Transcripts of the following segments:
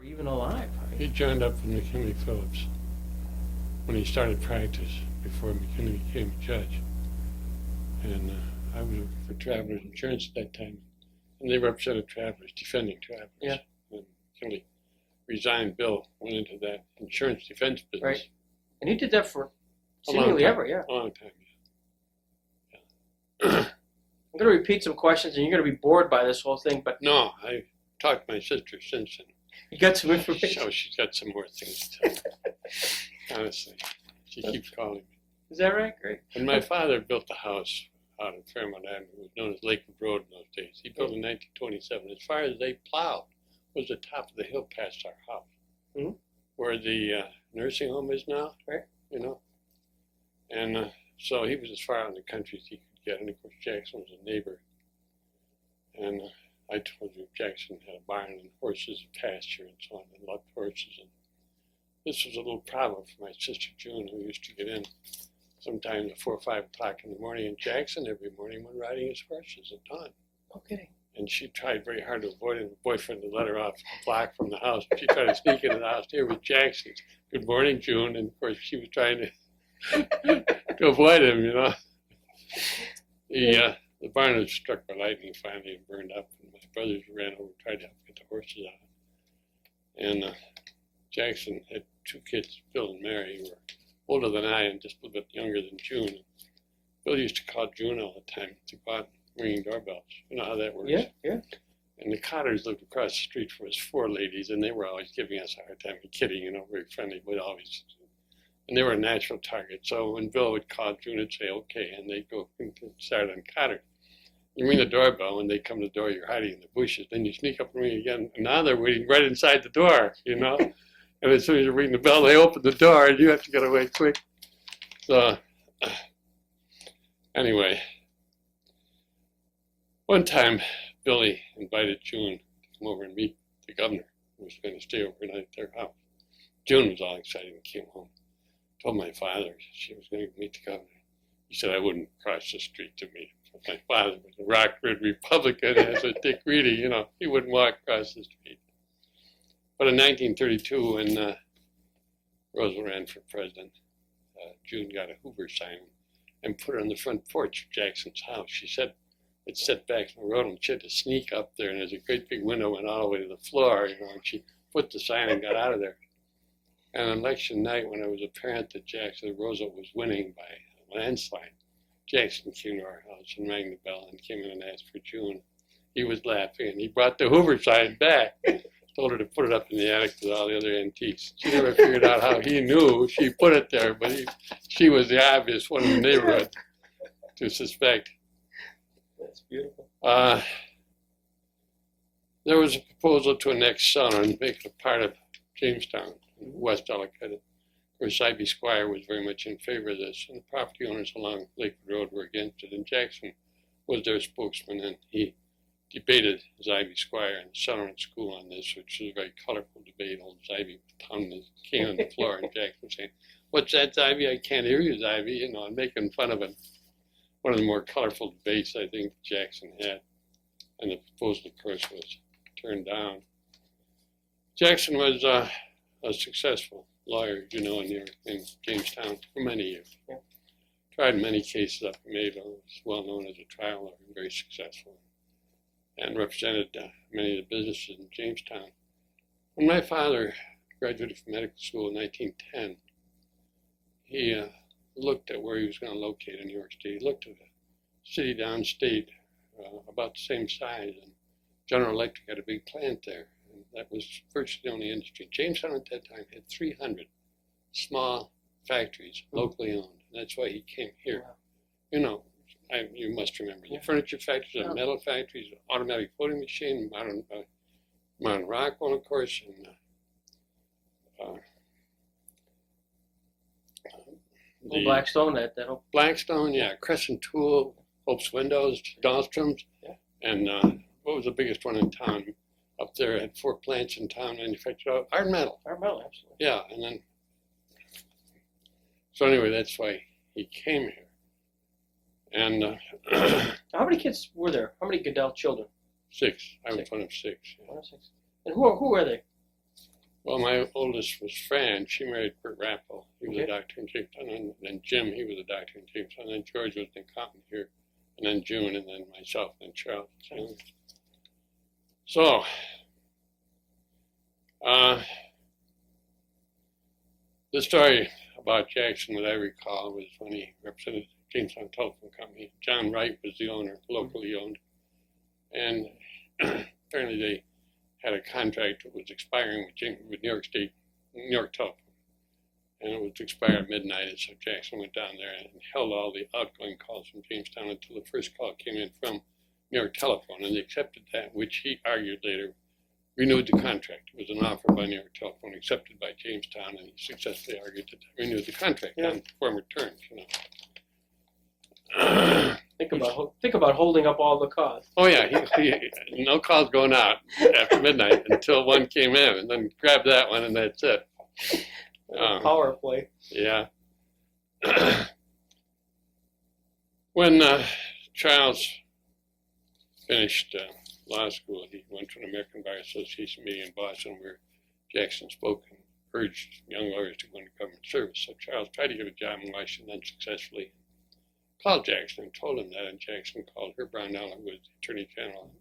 even alive. He joined up with McKinley Phillips when he started practice before McKinley became a judge. And I was for Travelers Insurance at that time. And they represented Travelers, defending Travelers. Yeah. And McKinley resigned. Bill went into that insurance defense business. Right. And he did that for A long seemingly time. ever, yeah. A long time, I'm going to repeat some questions, and you're going to be bored by this whole thing, but No, I talked to my sister since, and you got some information. so she's got some more things to tell me. Honestly, she keeps calling me. Is that right? Great. And my father built a house out in Fairmont Avenue. It was known as Lakewood Road in those days. He built it in 1927. As far as they plowed was the top of the hill past our house, Mhm. where the nursing home is now. Right. You know, and so he was as far out in the country as he could get. And of course, Jackson was a neighbor. And I told you Jackson had a barn and horses and pasture and so on, and loved horses. And this was a little problem for my sister June, who used to get in sometimes at 4 or 5 o'clock in the morning. And Jackson every morning went riding his horses at dawn. Okay. And she tried very hard to avoid it. The boyfriend to let her off the block from the house. She tried to sneak into the house. Here was Jackson. Good morning, June. And of course, she was trying to avoid him, you know. The barn was struck by lightning finally and burned up. And my brothers ran over and tried to help get the horses out. And Jackson had 2 kids, Bill and Mary, who were older than I and just a little bit younger than June. Bill used to call June all the time to go out ringing doorbells. You know how that works? Yeah, yeah. And the Cotters lived across the street from us, 4 ladies, and they were always giving us a hard time. Kidding, you know, very friendly, but always. And they were a natural target. So when Bill would call June and say, okay, and they'd go and start on Cotter. You ring the doorbell, and they come to the door, you're hiding in the bushes. Then you sneak up and ring again, and now they're waiting right inside the door, you know? And as soon as you ring the bell, they open the door, and you have to get away quick. So, anyway, one time, Billy invited June to come over and meet the governor, who was going to stay overnight at their house. June was all excited and came home. Told my father she was going to meet the governor. He said I wouldn't cross the street to meet him. My father was a Rockford Republican, as a Dick Reedy, you know, he wouldn't walk across the street. But in 1932, when Roosevelt ran for president, June got a Hoover sign and put it on the front porch of Jackson's house. She said it set back from the road, and she had to sneak up there, and there's a great big window went all the way to the floor, you know, and she put the sign and got out of there. And on election night, when it was apparent that Roosevelt was winning by a landslide, Jackson came to our house and rang the bell and came in and asked for June. He was laughing, and he brought the Hoover sign back. Told her to put it up in the attic with all the other antiques. She never figured out how he knew she put it there, but she was the obvious one in the neighborhood to suspect. That's beautiful. There was a proposal to annex Sumner and make it a part of Jamestown, West Ellicott. Of course, Ivy Squire was very much in favor of this, and the property owners along Lakewood Road were against it, and Jackson was their spokesman, and he debated as Ivy Squire and Sumner School on this, which was a very colorful debate. Old Ivy pounding his cane on the floor, and Jackson saying, "What's that, Ivy? I can't hear you, Ivy," you know, and making fun of him. One of the more colorful debates I think Jackson had, and the proposal, of course, was turned down. Jackson was a successful lawyer, you know, in Jamestown for many years. Yeah. Tried many cases up in Mayville. Was well known as a trial lawyer, very successful, and represented many of the businesses in Jamestown. When my father graduated from medical school in 1910, he looked at where he was going to locate in New York State. He looked at a city downstate about the same size, and General Electric had a big plant there. That was virtually the only industry. Jamestown at that time had 300 small factories, locally owned. And that's why he came here. Wow. You know, you must remember the furniture factories, the metal factories, automatic voting machine, modern Rockwell, of course, and the Blackstone, that'll. Blackstone, yeah, Crescent Tool, Hope's Windows, Dahlstrom's, Yeah. and what was the biggest one in town? Up there, had 4 plants in town, manufactured art metal. Art metal, absolutely. Yeah, and then, so anyway, that's why he came here. And How many kids were there? How many Goodell children? 6, I was 6. one of 6. Yeah. 1 of 6. And who are they? Well, my oldest was Fran. She married Bert Rappel. He was a Okay. doctor in Jamestown. And then Jim, he was a doctor in Jamestown. And then George was an accountant here. And then June, and then myself, and then Charles. So, the story about Jackson that I recall was when he represented Jamestown Telephone Company. John Wright was the owner, locally owned. And apparently they had a contract that was expiring with New York Telephone. And it was to expire at midnight, and so Jackson went down there and held all the outgoing calls from Jamestown until the first call came in from New York Telephone, and they accepted that, which he argued later renewed the contract. It was an offer by New York Telephone accepted by Jamestown, and he successfully argued that they renewed the contract on former terms. Think about holding up all the calls. Oh yeah, he no calls going out after midnight until one came in, and then grabbed that one, and that's it. Power play. Yeah. When Charles finished law school, he went to an American Bar Association meeting in Boston where Jackson spoke and urged young lawyers to go into government service. So Charles tried to get a job in Washington unsuccessfully. Called Jackson and told him that, and Jackson called Herb Brownell, who was the Attorney General.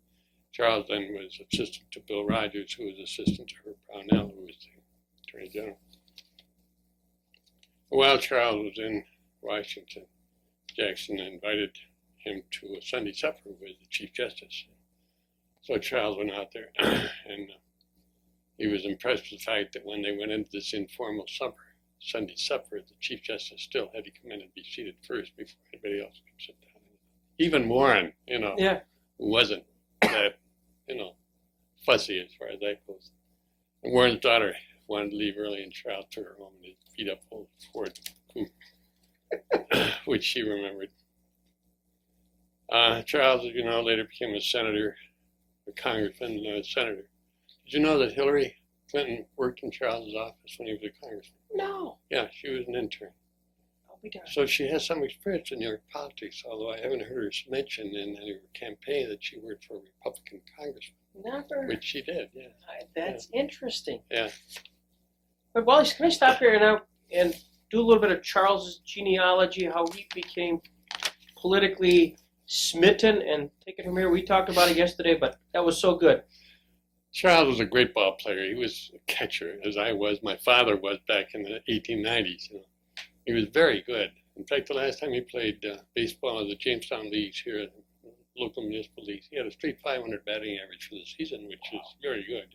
Charles then was assistant to Bill Rogers, who was assistant to Herb Brownell, who was the Attorney General. While Charles was in Washington, Jackson invited him to a Sunday supper with the Chief Justice. So Charles went out there, and he was impressed with the fact that when they went into this informal Sunday supper, the Chief Justice still had to come in and be seated first before anybody else could sit down. Even Warren, who wasn't that, fussy as far as that goes. And Warren's daughter wanted to leave early, and Charles took her home in his beat-up old Ford coupe, which she remembered. Charles, as you know, later became a senator, a congressman, and a senator. Did you know that Hillary Clinton worked in Charles's office when he was a congressman? No. Yeah, she was an intern. I'll be darned. So she has some experience in New York politics, although I haven't heard her mention in her campaign that she worked for a Republican congressman. Never. Which she did, yeah. That's interesting. Yeah. But Wally, can I stop here and do a little bit of Charles's genealogy, how he became politically smitten, and take it from here? We talked about it yesterday, but that was so good. Charles was a great ball player. He was a catcher, as I was. My father was back in the 1890s. He was very good. In fact, the last time he played baseball in the Jamestown leagues here, local municipal leagues, he had a straight 500 batting average for the season, which is very good.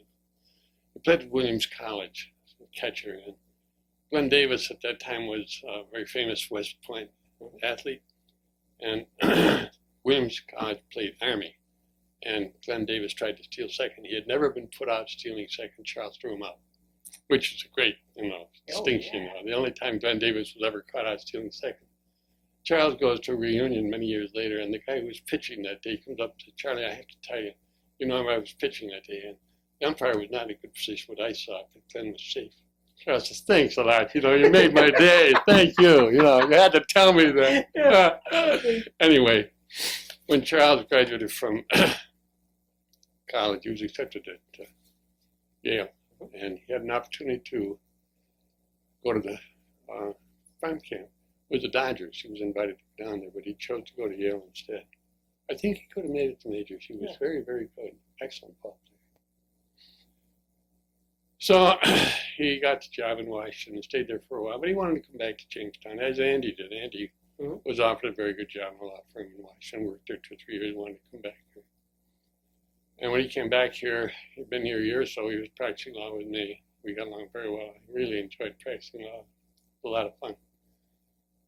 He played at Williams College, catcher. And Glenn Davis at that time was a very famous West Point athlete. And Williams College played Army. And Glenn Davis tried to steal second. He had never been put out stealing second. Charles threw him out, which is a great, distinction. The only time Glenn Davis was ever caught out stealing second. Charles goes to a reunion many years later, and the guy who was pitching that day comes up to Charlie. I have to tell you, I was pitching that day, and the umpire was not in a good position. What I saw, but Glenn was safe. Charles says, "Thanks a lot. You made my day. Thank you. You had to tell me that." Anyway, when Charles graduated from college, he was accepted at Yale, and he had an opportunity to go to the farm camp with the Dodgers. He was invited to go down there, but he chose to go to Yale instead. I think he could have made it to majors. He was very, very good, excellent ball player. So he got the job in Washington and stayed there for a while, but he wanted to come back to Jamestown, as Andy did. Andy was offered a very good job in a law firm in Washington, worked there 2 or 3 years, wanted to come back here. And when he came back here, he'd been here a year or so, he was practicing law with me. We got along very well. I really enjoyed practicing law. It was a lot of fun.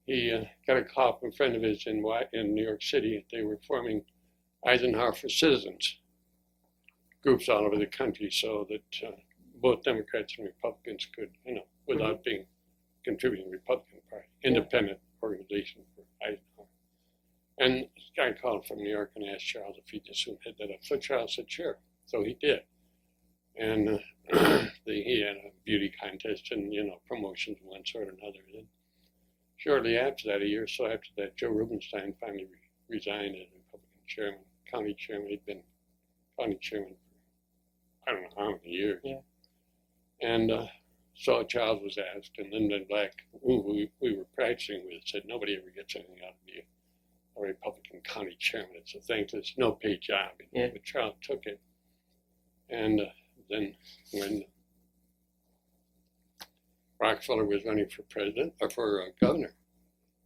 He got a call from a friend of his in New York City. They were forming Eisenhower for Citizens groups all over the country so that both Democrats and Republicans could, without being contributing Republican Party, independent organization for Eisenhower. And this guy called from New York and asked Charles if he'd just soon head that up. So Charles said, sure. So he did. And he had a beauty contest and, promotions of one sort or another. And shortly after that, a year or so after that, Joe Rubenstein finally resigned as Republican chairman, county chairman. He'd been county chairman for I don't know how many years. Yeah. And so Charles was asked, and Lyndon Black, who we were practicing with, said nobody ever gets anything out of being a Republican county chairman. It's a thankless, no-pay job. Yeah. But Charles took it. And then when Rockefeller was running for president, or for governor,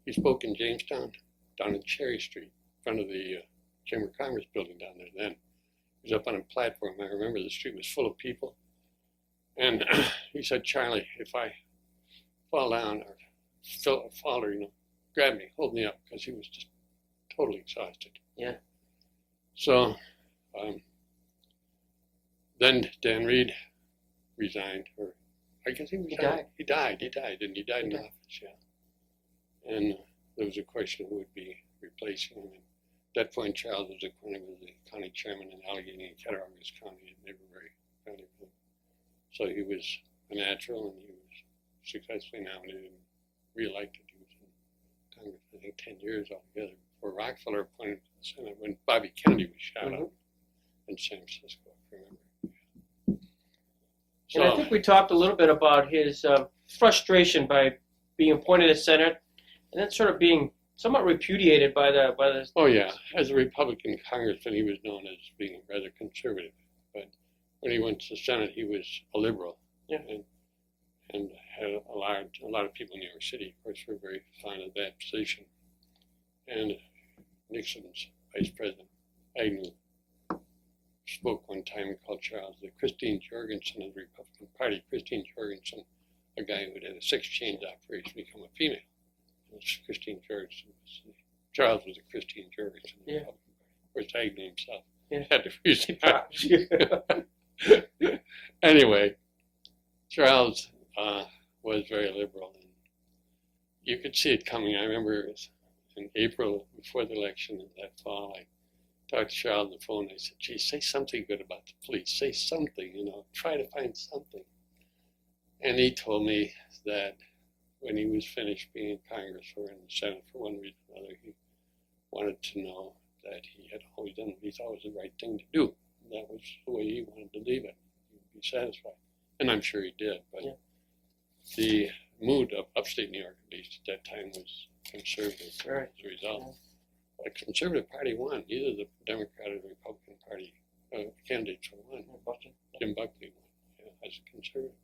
he spoke in Jamestown, down in Cherry Street, in front of the Chamber of Commerce building down there then. He was up on a platform. I remember the street was full of people. And he said, Charlie, if I fall down or fall or, grab me, hold me up, because he was just totally exhausted. Yeah. So then Dan Reed resigned, or I guess he resigned. He died, and he died in office, yeah. And there was a question who would be replacing him. And at that point, Charles was appointed as the county chairman in Allegheny and Cattaraugus County, and they were very friendly with him. So he was a natural, and he was successfully nominated and reelected. He was in Congress, I think, 10 years altogether before Rockefeller appointed to the Senate when Bobby Kennedy was shot up in San Francisco, if you remember. So, and I think we talked a little bit about his frustration by being appointed as Senate and then sort of being somewhat repudiated by the. Oh yeah, as a Republican congressman, he was known as being rather conservative. But when he went to the Senate, he was a liberal. Yeah. And had a lot of people in New York City, of course, were very fond of that position. And Nixon's vice president, Agnew, spoke one time and called Charles the Christine Jorgensen of the Republican Party. Christine Jorgensen, a guy who had a sex-change operation, become a female. And Christine Jorgensen Charles was a Christine Jorgensen of the Republican Party. Of course, Agnew himself had to resign. Anyway, Charles was very liberal, and you could see it coming. I remember in April, before the election that fall, I talked to Charles on the phone. I said, gee, say something good about the police. Say something, try to find something. And he told me that when he was finished being in Congress or in the Senate, for one reason or another, he wanted to know that he had always done what he thought was the right thing to do. And that was the way he wanted to leave it. He would be satisfied. And I'm sure he did, but the mood of upstate New York, at least at that time, was conservative as a result. The Conservative Party won. Either the Democrat or the Republican Party candidates won. Jim Buckley won as a conservative.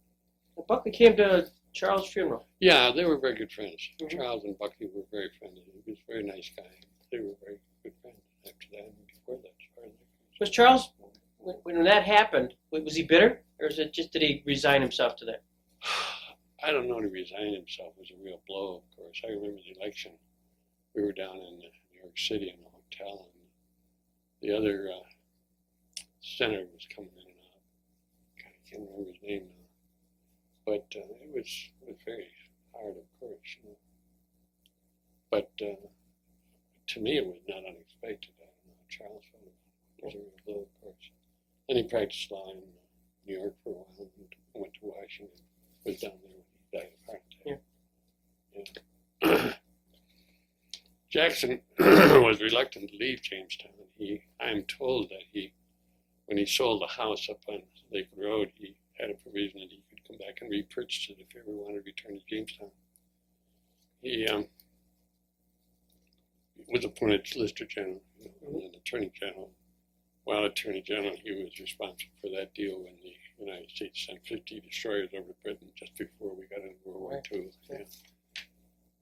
Well, Buckley came to Charles' funeral. Yeah, they were very good friends. Charles and Buckley were very friendly. He was a very nice guy. They were very good friends after that and before that. Was Charles, when that happened, was he bitter? Or is it just did he resign himself to that? I don't know. To resign himself was a real blow, of course. I remember the election. We were down in New York City in a hotel, and the other senator was coming in and out. God, I can't remember his name now. But it was very hard, of course. But to me, it was not unexpected. I don't know. Charles was a real blow, of course. Then he practiced law in New York for a while and went to Washington. Was down there when he died of heart attack. Yeah. Jackson was reluctant to leave Jamestown. I'm told that when he sold the house up on Lake Road, he had a provision that he could come back and repurchase it if he ever wanted to return to Jamestown. He was appointed Solicitor General and then Attorney General. While Attorney General, he was responsible for that deal when the United States sent 50 destroyers over to Britain just before we got into World War II. Yeah.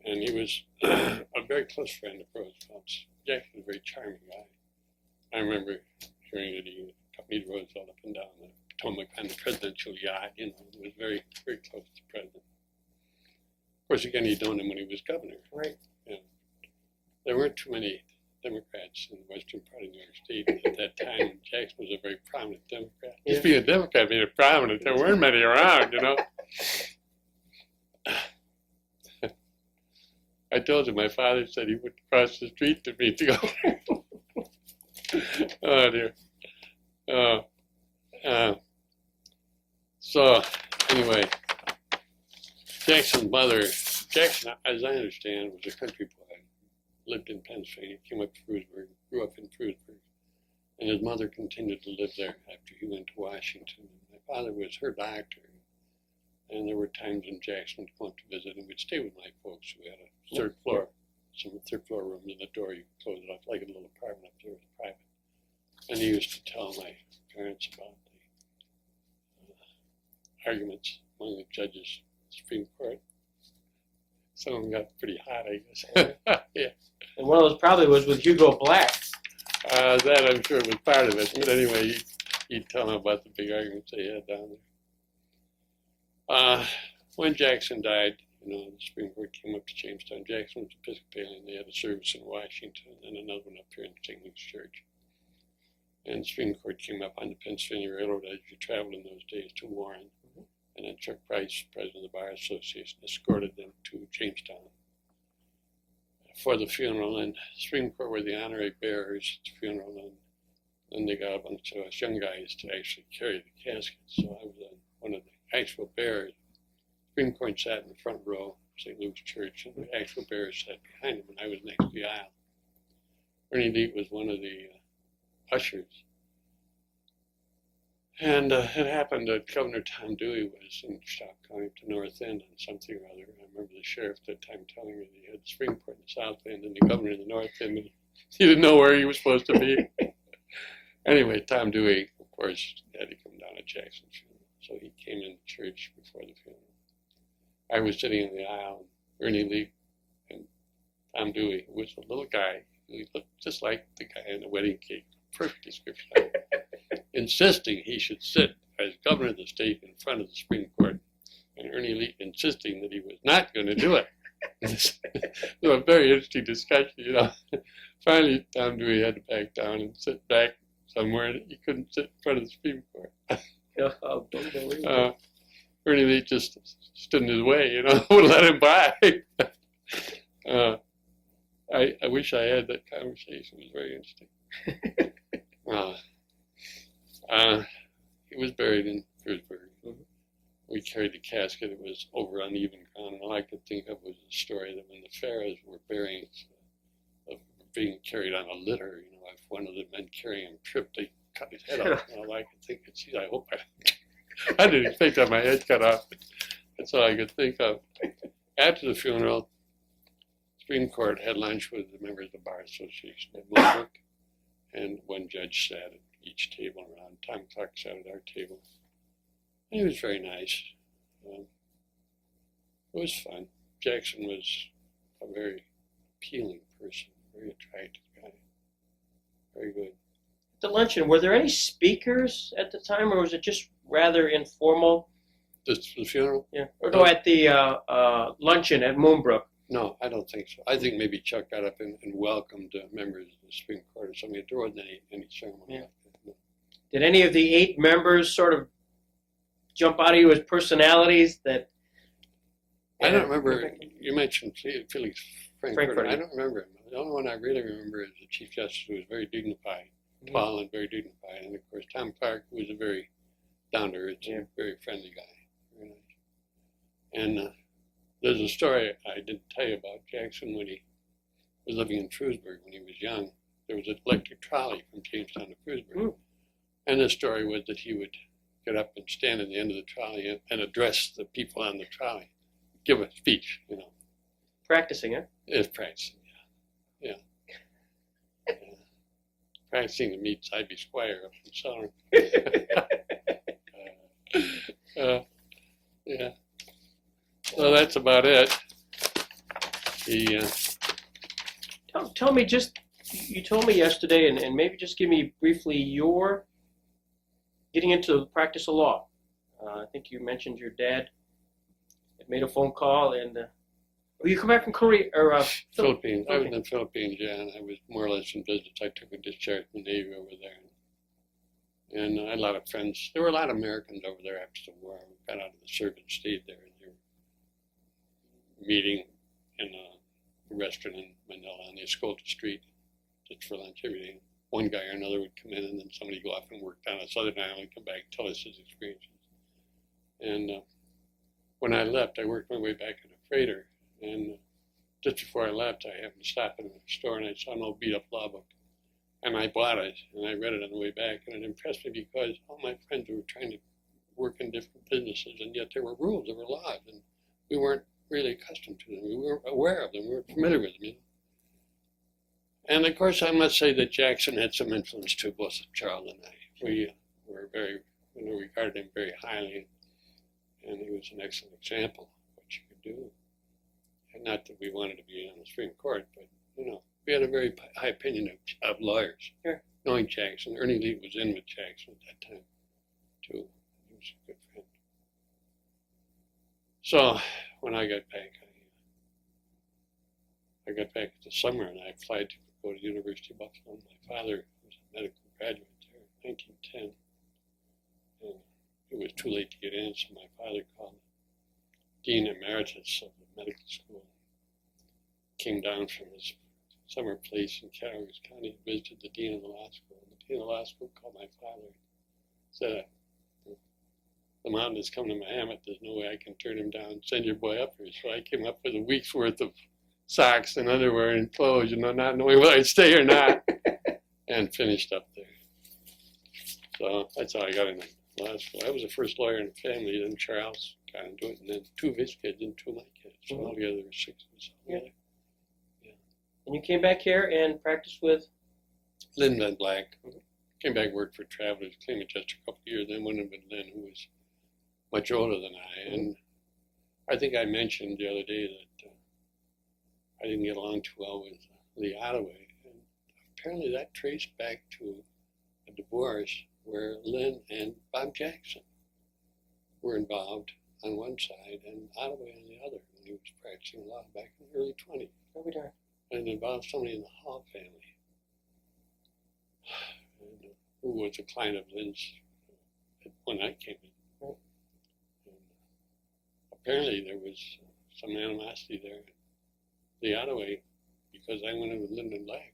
And he was a very close friend of Roosevelt's. Jackson was a very charming guy. I remember hearing that he accompanied Roosevelt up and down the Potomac on the presidential yacht. He was very, very close to the president. Of course, again, he'd known him when he was governor. Right. And there weren't too many Democrats in the western part of New York State at that time. Jackson was a very prominent Democrat. Just being a Democrat, being a prominent, there weren't many around, I told you, my father said he wouldn't cross the street to meet the governor. Oh, dear. So, anyway, Jackson's mother, Jackson, as I understand, was a country boy. Lived in Pennsylvania, came up to Frewsburg, grew up in Frewsburg, and his mother continued to live there after he went to Washington. My father was her doctor. And there were times when Jackson would come up to visit and we'd stay with my folks. We had a third floor, some third floor rooms, and the door you could close it off like a little apartment up there was private. And he used to tell my parents about the arguments among the judges of the Supreme Court. Some of them got pretty hot, I guess. Yeah. And one of those probably was with Hugo Black. That I'm sure was part of it. But anyway, he'd tell them about the big arguments they had down there. When Jackson died, the Supreme Court came up to Jamestown. Jackson was Episcopalian. They had a service in Washington and another one up here in St. Luke's Church. And the Supreme Court came up on the Pennsylvania Railroad as you traveled in those days to Warren. And then Chuck Price, president of the Bar Association, escorted them to Jamestown for the funeral. And the Supreme Court were the honorary bearers at the funeral. And then they got a bunch of us young guys to actually carry the casket. So I was one of the actual bearers. The Supreme Court sat in the front row, St. Luke's Church, and the actual bearers sat behind him, and I was next to the aisle. Ernie Leet was one of the ushers. And it happened that Governor Tom Dewey was in Stock County to North End on something or other. I remember the sheriff at that time telling me that he had the Supreme Court in the South End and the governor in the North End, and he didn't know where he was supposed to be. Anyway, Tom Dewey, of course, had to come down to Jackson's funeral, so he came in the church before the funeral. I was sitting in the aisle, and Ernie Leet and Tom Dewey, who was a little guy, he looked just like the guy in the wedding cake, perfect description, insisting he should sit as governor of the state in front of the Supreme Court, and Ernie Leet insisting that he was not going to do it. It was a very interesting discussion, Finally, Tom Dewey had to back down and sit back somewhere, and he couldn't sit in front of the Supreme Court. Ernie Leet just stood in his way, wouldn't let him by. I wish I had that conversation. It was very interesting. He was buried in Frisburg. Mm-hmm. We carried the casket. It was over uneven ground. And all I could think of was the story that when the pharaohs were being carried on a litter, if one of the men carrying him tripped, they cut his head off. And all I could think is, I hope I didn't expect to have my head cut off. That's all I could think of. After the funeral, Supreme Court had lunch with the members of the Bar Association at Moonbrook, and one judge sat at each table around. Tom Clark sat at our table. And he was very nice. It was fun. Jackson was a very appealing person, very attractive guy. Very good. The luncheon, were there any speakers at the time, or was it just rather informal? The funeral? Yeah. Or no, at the luncheon at Moonbrook. No, I don't think so. I think maybe Chuck got up and welcomed members of the Supreme Court or something. There wasn't any ceremony. Yeah. Like that, no. Did any of the 8 members sort of jump out of you as personalities that? I don't remember. You mentioned Felix Frankfurter. Frankfurter. I don't remember him. The only one I really remember is the Chief Justice, who was very dignified, tall and very dignified. And of course, Tom Clark, who was a very down-to-earth, very friendly guy. Very nice. And there's a story I didn't tell you about Jackson when he was living in Shrewsbury when he was young. There was an electric trolley from Jamestown to Shrewsbury. And the story was that he would get up and stand at the end of the trolley and address the people on the trolley, give a speech, Practicing, huh? It's practicing, yeah. Practicing to meet Ivy Squire up in Southern. Yeah. So that's about it. Tell me just, you told me yesterday, and maybe just give me briefly your getting into the practice of law. I think you mentioned your dad had made a phone call, and you come back from Korea or Philippines. I was in the Philippines, yeah, and I was more or less in business. I took a discharge from the Navy over there, and I had a lot of friends. There were a lot of Americans over there after the war. We got out of the service and stayed there, and they were meeting in a restaurant in Manila on the Escolta Street just for lunch every day. One guy or another would come in, and then somebody would go off and work down a southern island, come back, tell us his experiences. And when I left, I worked my way back in a freighter, and just before I left, I happened to stop in a store, and I saw an old beat-up law book, and I bought it, and I read it on the way back, and it impressed me because all my friends who were trying to work in different businesses, and yet there were rules, there were laws, and we weren't really accustomed to them. We weren't aware of them. We weren't familiar with them. And of course, I must say that Jackson had some influence too, both Charles and I. We regarded him very highly, and he was an excellent example of what you could do. And not that we wanted to be on the Supreme Court, but we had a very high opinion of lawyers. Sure. Knowing Jackson, Ernie Lee was in with Jackson at that time too. He was a good friend. So when I got back, I got back in the summer, and I applied to go to the University of Buffalo. My father was a medical graduate there in 1910, and it was too late to get in, so my father called the Dean Emeritus of the medical school, came down from his summer place in Cattaraugus County and visited the Dean of the Law School. And the Dean of the Law School called my father and said, the mountain is coming to Mahomet, there's no way I can turn him down, send your boy up here. So I came up with a week's worth of socks and underwear and clothes, not knowing whether I'd stay or not, and finished up there. So that's how I got into law school. I was the first lawyer in the family, then Charles got into it, and then two of his kids and two of my kids. So altogether there were 6 of us. Yeah. And you came back here and practiced with? Lynn Van Black. Came back, worked for Travelers, claimant just a couple of years, then went in with Lynn, who was much older than I. And I think I mentioned the other day that I didn't get along too well with Lee Ottaway. And apparently that traced back to a divorce where Lynn and Bob Jackson were involved on one side and Ottaway on the other when he was practicing law back in the early 20s. Oh, we darn. And involved somebody in the Hall family, and, who was a client of Lynn's when I came in. Right. And apparently there was some animosity there. The Ottaway, because I went in with Lynn and Black.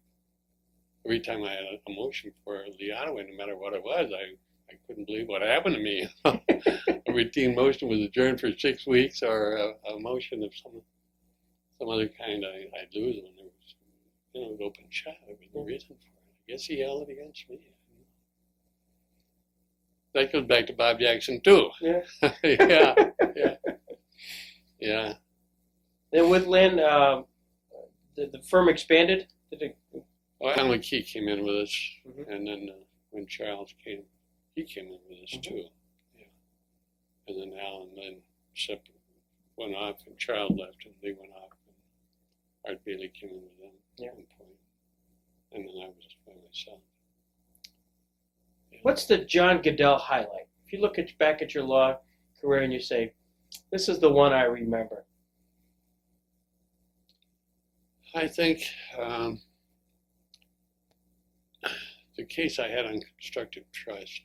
Every time I had a motion for the Ottaway, no matter what it was, I couldn't believe what happened to me. A routine motion was adjourned for 6 weeks, or a motion of some other kind, I'd lose when there was, an open shot. There was no reason for it. I guess he held it against me. That goes back to Bob Jackson too. Yeah. Yeah. Then with Lynn, the firm expanded? Did it? Well, Alan Key came in with us, Mm-hmm. and then when Charles came, he came in with us too. Yeah. And then Alan and Lynn went off, and Charles left, and they went off. And Art Bailey came in with them at one point, and then I was by myself. Yeah. What's the John Goodell highlight? If you look back at your law career and you say, this is the one I remember. I think the case I had on constructive trust,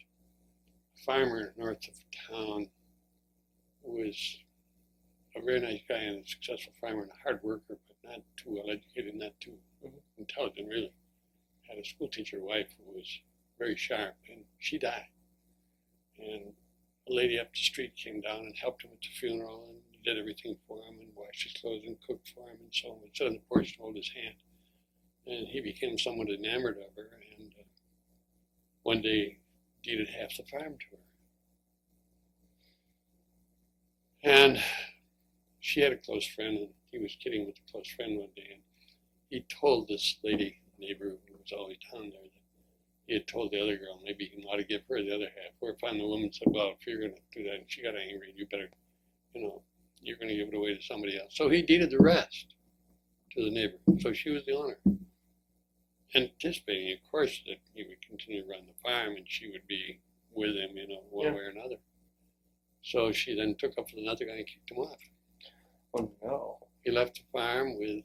a farmer north of town who was a very nice guy and a successful farmer and a hard worker, but not too well educated, not too intelligent really. Had a school teacher wife who was very sharp, and she died. And a lady up the street came down and helped him at the funeral and did everything for him and washed his clothes and cooked for him and so on. Sat on the porch and hold his hand. And he became somewhat enamored of her, and one day deeded half the farm to her. And she had a close friend, and he was kidding with a close friend one day, and he told this lady, neighbor who was always down there, that he had told the other girl maybe he ought to give her the other half. Whereupon the woman said, well, if you're going to do that, and she got angry, you better, you're going to give it away to somebody else. So he deeded the rest to the neighbor. So she was the owner. Anticipating, of course, that he would continue to run the farm and she would be with him, one way or another. So she then took up with another guy and kicked him off. Oh, no. He left the farm with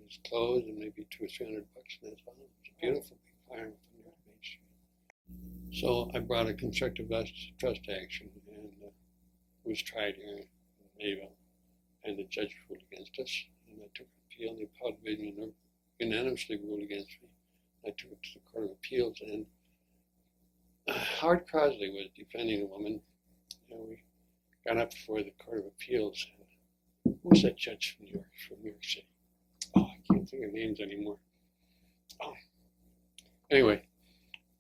his clothes and maybe $200 or $300 in his farm. It was a beautiful big farm from North Main Street. So I brought a constructive trust action, and it was tried here in Mayville, and the judge ruled against us. And I took an appeal, and the appellate division unanimously ruled against me. I took it to the Court of Appeals, and Howard Crosley was defending a woman. We got up before the Court of Appeals. Who's that judge from New York City? Oh, I can't think of names anymore. Oh. Anyway,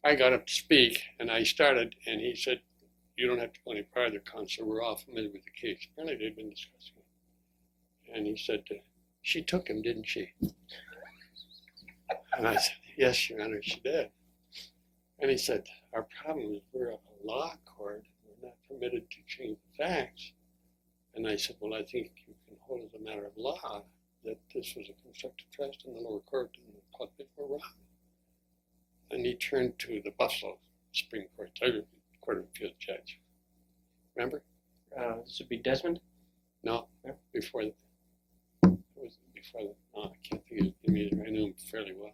I got up to speak, and I started, and he said, you don't have to go any farther, Counselor. We're all familiar with the case. Apparently they'd been discussing it. And he said, she took him, didn't she? And I said, yes, Your Honor, she did. And he said, our problem is we're a law court. We're not permitted to change the facts. And I said, well, I think you can hold as a matter of law that this was a constructive trust in the lower court and the public were wrong. And he turned to the Buffalo Supreme Court, Court of Appeals judge. Remember? This would be Desmond? No, Yeah. before the, it was before the, no, I can't think of it immediately. I knew him fairly well.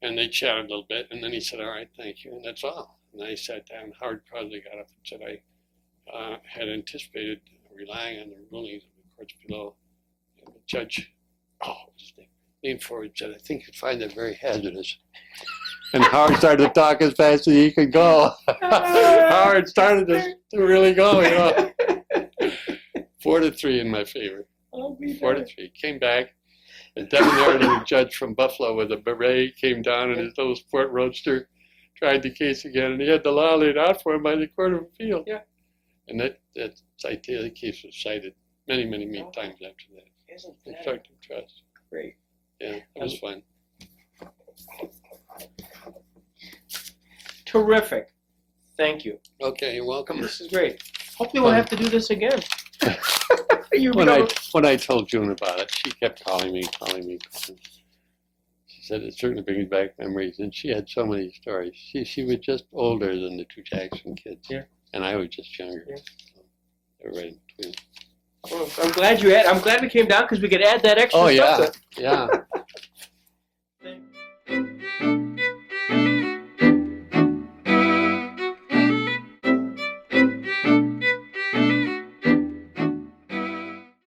And they chatted a little bit, and then he said, all right, thank you, and that's all. And I sat down. Howard Crosley got up and said, I had anticipated relying on the rulings of the courts below. And the judge, what's his name, leaned forward and said, I think you'd find that very hazardous. And Howard started to talk as fast as he could go. Howard started to really go, you know. 4-3 in my favor. 4-3. Came back. A debonair little judge from Buffalo with a beret came down in his little sport roadster, tried the case again, and he had the law laid out for him by the Court of Appeal. Yeah. And that the case was cited many times after that. Isn't that Constructive trust. great? Yeah, it was fun. Terrific. Thank you. Okay, you're welcome. This is great. Hopefully we'll have to do this again. When I told June about it, she kept calling me. She said it certainly brings back memories, and she had so many stories. She was just older than the two Jackson kids, Yeah. and I was just younger. Yeah. So they were right in between. Well, I'm glad we came down because we could add that extra Oh stuff yeah, to it. yeah.